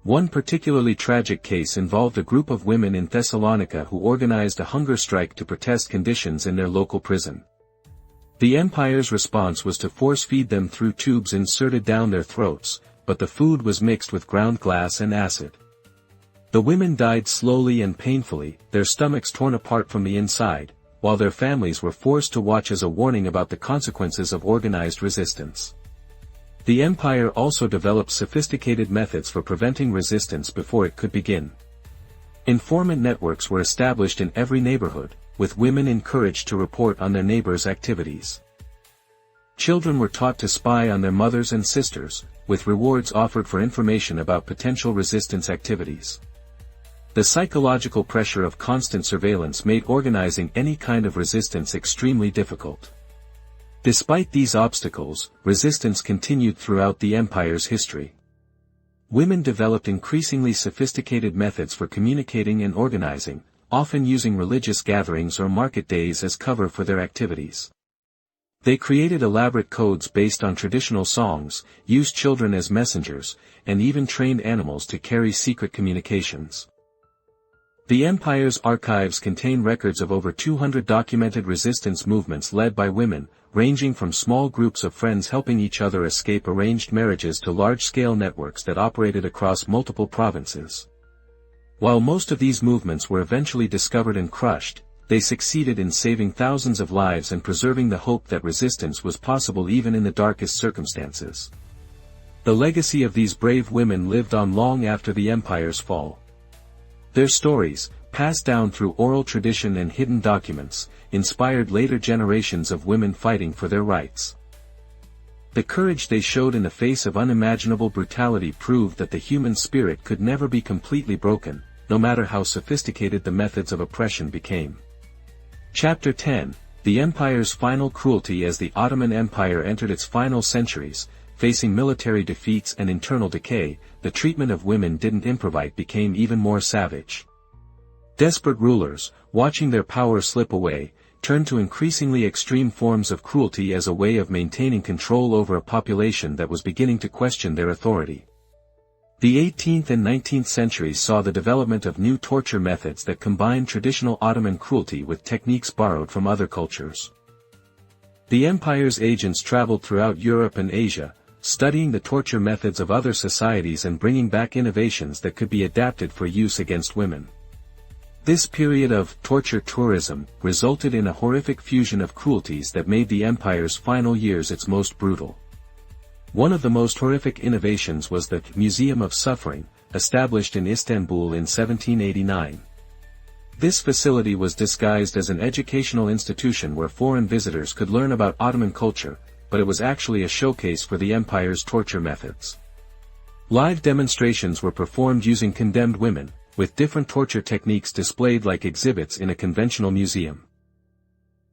One particularly tragic case involved a group of women in Thessalonica who organized a hunger strike to protest conditions in their local prison. The empire's response was to force-feed them through tubes inserted down their throats, but the food was mixed with ground glass and acid. The women died slowly and painfully, their stomachs torn apart from the inside, while their families were forced to watch as a warning about the consequences of organized resistance. The empire also developed sophisticated methods for preventing resistance before it could begin. Informant networks were established in every neighborhood, with women encouraged to report on their neighbors' activities. Children were taught to spy on their mothers and sisters, with rewards offered for information about potential resistance activities. The psychological pressure of constant surveillance made organizing any kind of resistance extremely difficult. Despite these obstacles, resistance continued throughout the empire's history. Women developed increasingly sophisticated methods for communicating and organizing, often using religious gatherings or market days as cover for their activities. They created elaborate codes based on traditional songs, used children as messengers, and even trained animals to carry secret communications. The empire's archives contain records of over 200 documented resistance movements led by women, ranging from small groups of friends helping each other escape arranged marriages to large-scale networks that operated across multiple provinces. While most of these movements were eventually discovered and crushed, they succeeded in saving thousands of lives and preserving the hope that resistance was possible even in the darkest circumstances. The legacy of these brave women lived on long after the empire's fall. Their stories, passed down through oral tradition and hidden documents, inspired later generations of women fighting for their rights. The courage they showed in the face of unimaginable brutality proved that the human spirit could never be completely broken, no matter how sophisticated the methods of oppression became. Chapter 10, The Empire's Final Cruelty. As the Ottoman Empire entered its final centuries, facing military defeats and internal decay, the treatment of women didn't improvise became even more savage. Desperate rulers, watching their power slip away, turned to increasingly extreme forms of cruelty as a way of maintaining control over a population that was beginning to question their authority. The 18th and 19th centuries saw the development of new torture methods that combined traditional Ottoman cruelty with techniques borrowed from other cultures. The empire's agents traveled throughout Europe and Asia, studying the torture methods of other societies and bringing back innovations that could be adapted for use against women. This period of torture tourism resulted in a horrific fusion of cruelties that made the empire's final years its most brutal. One of the most horrific innovations was the Museum of Suffering, established in Istanbul in 1789. This facility was disguised as an educational institution where foreign visitors could learn about Ottoman culture, but it was actually a showcase for the empire's torture methods. Live demonstrations were performed using condemned women, with different torture techniques displayed like exhibits in a conventional museum.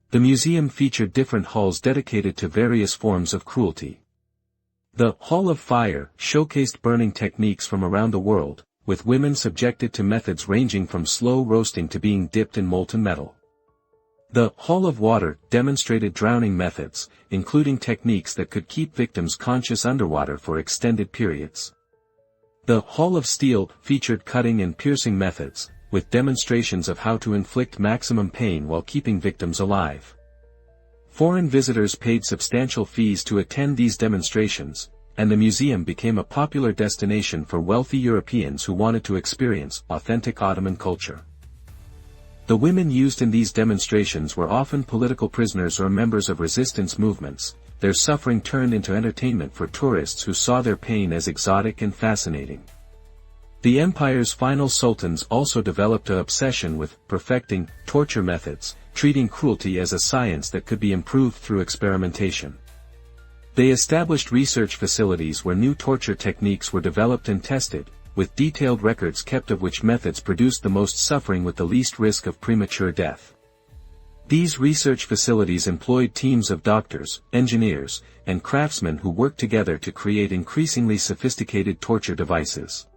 The museum featured different halls dedicated to various forms of cruelty. The Hall of Fire showcased burning techniques from around the world, with women subjected to methods ranging from slow roasting to being dipped in molten metal. The Hall of Water demonstrated drowning methods, including techniques that could keep victims conscious underwater for extended periods. The Hall of Steel featured cutting and piercing methods, with demonstrations of how to inflict maximum pain while keeping victims alive. Foreign visitors paid substantial fees to attend these demonstrations, and the museum became a popular destination for wealthy Europeans who wanted to experience authentic Ottoman culture. The women used in these demonstrations were often political prisoners or members of resistance movements. Their suffering turned into entertainment for tourists who saw their pain as exotic and fascinating. The empire's final sultans also developed an obsession with perfecting torture methods, treating cruelty as a science that could be improved through experimentation. They established research facilities where new torture techniques were developed and tested, with detailed records kept of which methods produced the most suffering with the least risk of premature death. These research facilities employed teams of doctors, engineers, and craftsmen who worked together to create increasingly sophisticated torture devices.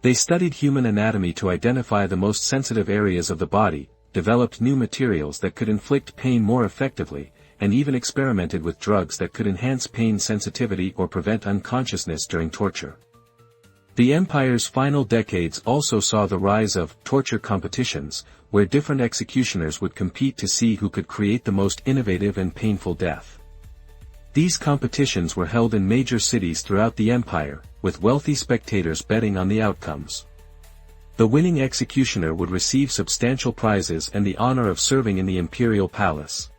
They studied human anatomy to identify the most sensitive areas of the body, developed new materials that could inflict pain more effectively, and even experimented with drugs that could enhance pain sensitivity or prevent unconsciousness during torture. The empire's final decades also saw the rise of torture competitions, where different executioners would compete to see who could create the most innovative and painful death. These competitions were held in major cities throughout the empire, with wealthy spectators betting on the outcomes. The winning executioner would receive substantial prizes and the honor of serving in the imperial palace.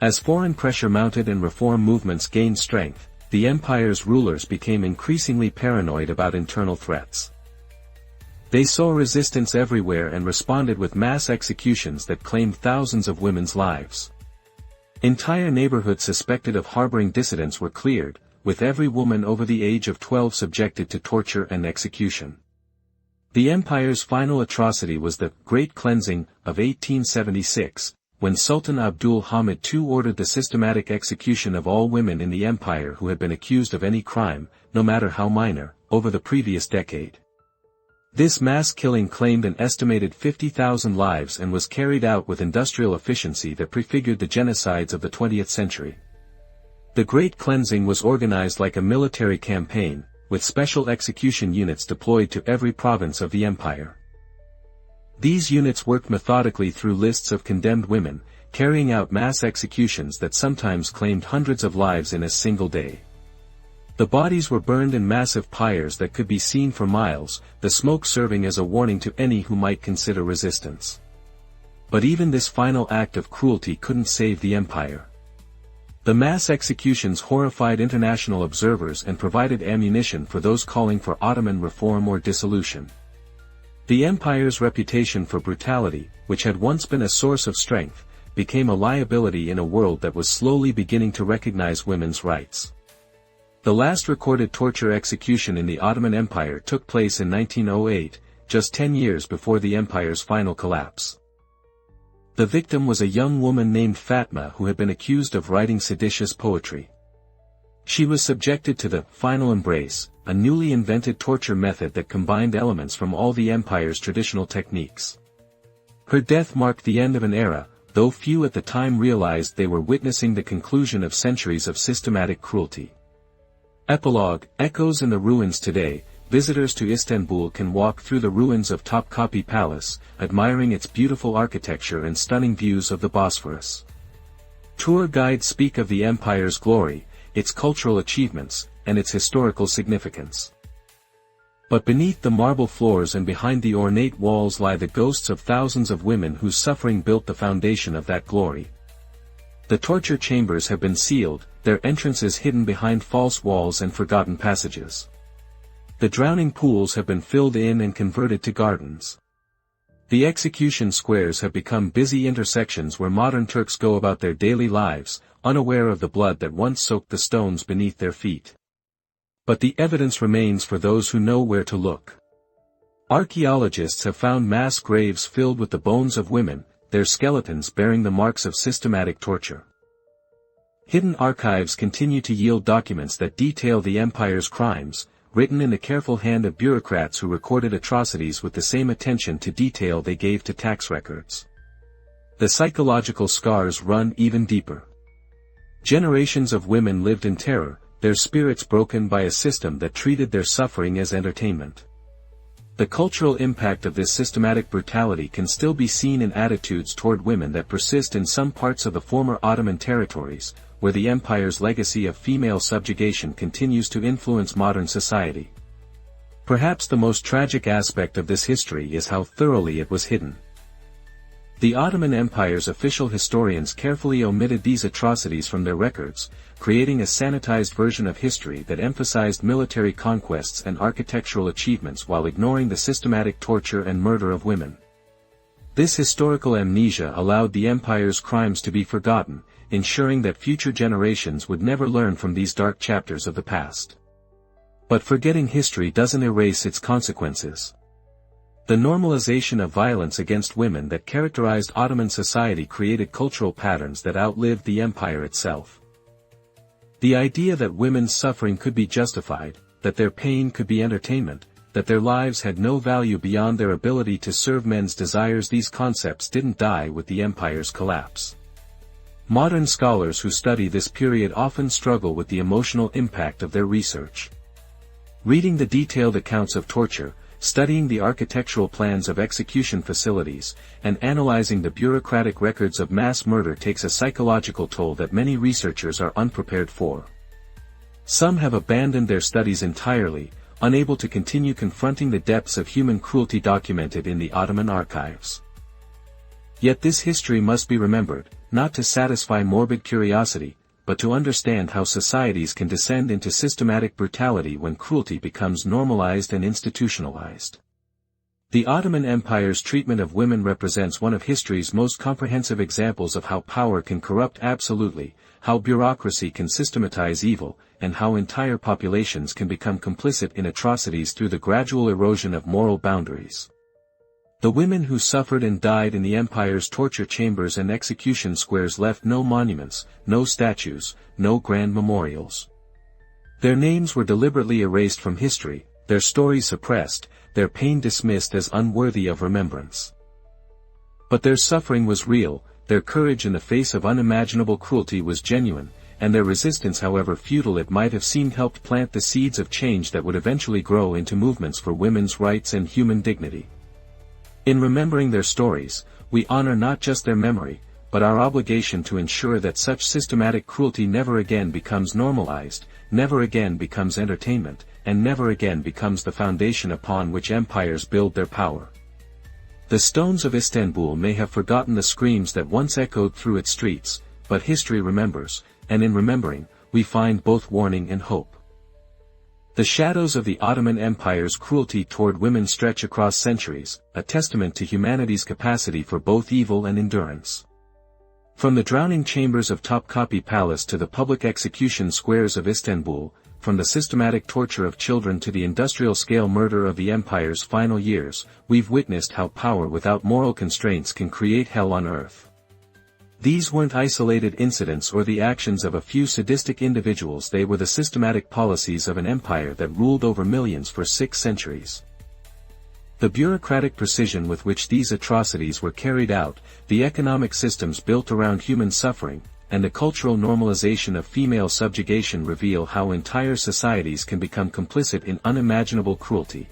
As foreign pressure mounted and reform movements gained strength, the empire's rulers became increasingly paranoid about internal threats. They saw resistance everywhere and responded with mass executions that claimed thousands of women's lives. Entire neighborhoods suspected of harboring dissidents were cleared, with every woman over the age of 12 subjected to torture and execution. The empire's final atrocity was the Great Cleansing of 1876, when Sultan Abdul Hamid II ordered the systematic execution of all women in the empire who had been accused of any crime, no matter how minor, over the previous decade. This mass killing claimed an estimated 50,000 lives and was carried out with industrial efficiency that prefigured the genocides of the 20th century. The Great Cleansing was organized like a military campaign, with special execution units deployed to every province of the empire. These units worked methodically through lists of condemned women, carrying out mass executions that sometimes claimed hundreds of lives in a single day. The bodies were burned in massive pyres that could be seen for miles, the smoke serving as a warning to any who might consider resistance. But even this final act of cruelty couldn't save the empire. The mass executions horrified international observers and provided ammunition for those calling for Ottoman reform or dissolution. The empire's reputation for brutality, which had once been a source of strength, became a liability in a world that was slowly beginning to recognize women's rights. The last recorded torture execution in the Ottoman Empire took place in 1908, just 10 years before the empire's final collapse. The victim was a young woman named Fatma who had been accused of writing seditious poetry. She was subjected to the final embrace, a newly invented torture method that combined elements from all the empire's traditional techniques. Her death marked the end of an era, though few at the time realized they were witnessing the conclusion of centuries of systematic cruelty. Epilogue: Echoes in the ruins. Today, visitors to Istanbul can walk through the ruins of Topkapi Palace, admiring its beautiful architecture and stunning views of the Bosphorus. Tour guides speak of the empire's glory, its cultural achievements, and its historical significance. But beneath the marble floors and behind the ornate walls lie the ghosts of thousands of women whose suffering built the foundation of that glory. The torture chambers have been sealed, their entrances hidden behind false walls and forgotten passages. The drowning pools have been filled in and converted to gardens. The execution squares have become busy intersections where modern Turks go about their daily lives, unaware of the blood that once soaked the stones beneath their feet. But the evidence remains for those who know where to look. Archaeologists have found mass graves filled with the bones of women, their skeletons bearing the marks of systematic torture. Hidden archives continue to yield documents that detail the empire's crimes, written in the careful hand of bureaucrats who recorded atrocities with the same attention to detail they gave to tax records. The psychological scars run even deeper. Generations of women lived in terror, their spirits broken by a system that treated their suffering as entertainment. The cultural impact of this systematic brutality can still be seen in attitudes toward women that persist in some parts of the former Ottoman territories, where the empire's legacy of female subjugation continues to influence modern society. Perhaps the most tragic aspect of this history is how thoroughly it was hidden. The Ottoman Empire's official historians carefully omitted these atrocities from their records, creating a sanitized version of history that emphasized military conquests and architectural achievements while ignoring the systematic torture and murder of women. This historical amnesia allowed the empire's crimes to be forgotten, ensuring that future generations would never learn from these dark chapters of the past. But forgetting history doesn't erase its consequences. The normalization of violence against women that characterized Ottoman society created cultural patterns that outlived the empire itself. The idea that women's suffering could be justified, that their pain could be entertainment, that their lives had no value beyond their ability to serve men's desires, these concepts didn't die with the empire's collapse. Modern scholars who study this period often struggle with the emotional impact of their research. Reading the detailed accounts of torture, studying the architectural plans of execution facilities, and analyzing the bureaucratic records of mass murder takes a psychological toll that many researchers are unprepared for. Some have abandoned their studies entirely, unable to continue confronting the depths of human cruelty documented in the Ottoman archives. Yet this history must be remembered, not to satisfy morbid curiosity, but to understand how societies can descend into systematic brutality when cruelty becomes normalized and institutionalized. The Ottoman Empire's treatment of women represents one of history's most comprehensive examples of how power can corrupt absolutely, how bureaucracy can systematize evil, and how entire populations can become complicit in atrocities through the gradual erosion of moral boundaries. The women who suffered and died in the empire's torture chambers and execution squares left no monuments, no statues, no grand memorials. Their names were deliberately erased from history, their stories suppressed, their pain dismissed as unworthy of remembrance. But their suffering was real, their courage in the face of unimaginable cruelty was genuine, and their resistance, however futile it might have seemed, helped plant the seeds of change that would eventually grow into movements for women's rights and human dignity. In remembering their stories, we honor not just their memory, but our obligation to ensure that such systematic cruelty never again becomes normalized, never again becomes entertainment, and never again becomes the foundation upon which empires build their power. The stones of Istanbul may have forgotten the screams that once echoed through its streets, but history remembers, and in remembering, we find both warning and hope. The shadows of the Ottoman Empire's cruelty toward women stretch across centuries, a testament to humanity's capacity for both evil and endurance. From the drowning chambers of Topkapi Palace to the public execution squares of Istanbul, from the systematic torture of children to the industrial-scale murder of the empire's final years, we've witnessed how power without moral constraints can create hell on earth. These weren't isolated incidents or the actions of a few sadistic individuals, they were the systematic policies of an empire that ruled over millions for 6 centuries. The bureaucratic precision with which these atrocities were carried out, the economic systems built around human suffering, and the cultural normalization of female subjugation reveal how entire societies can become complicit in unimaginable cruelty.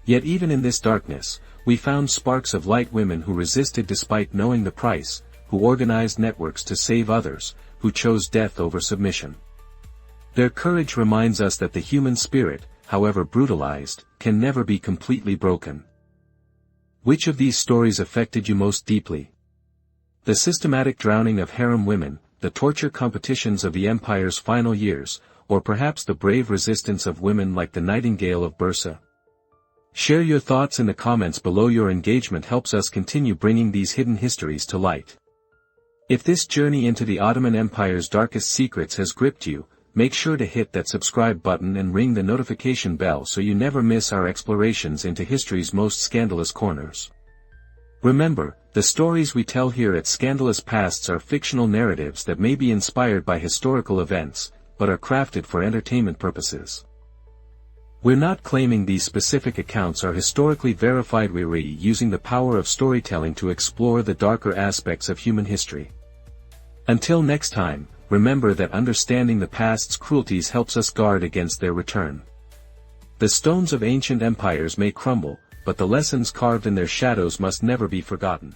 Yet even in this darkness, we found sparks of light: women who resisted despite knowing the price, who organized networks to save others, who chose death over submission. Their courage reminds us that the human spirit, however brutalized, can never be completely broken. Which of these stories affected you most deeply? The systematic drowning of harem women, the torture competitions of the empire's final years, or perhaps the brave resistance of women like the Nightingale of Bursa? Share your thoughts in the comments below. Your engagement helps us continue bringing these hidden histories to light. If this journey into the Ottoman Empire's darkest secrets has gripped you, make sure to hit that subscribe button and ring the notification bell so you never miss our explorations into history's most scandalous corners. Remember, the stories we tell here at Scandalous Pasts are fictional narratives that may be inspired by historical events, but are crafted for entertainment purposes. We're not claiming these specific accounts are historically verified. We're using the power of storytelling to explore the darker aspects of human history. Until next time, remember that understanding the past's cruelties helps us guard against their return. The stones of ancient empires may crumble, but the lessons carved in their shadows must never be forgotten.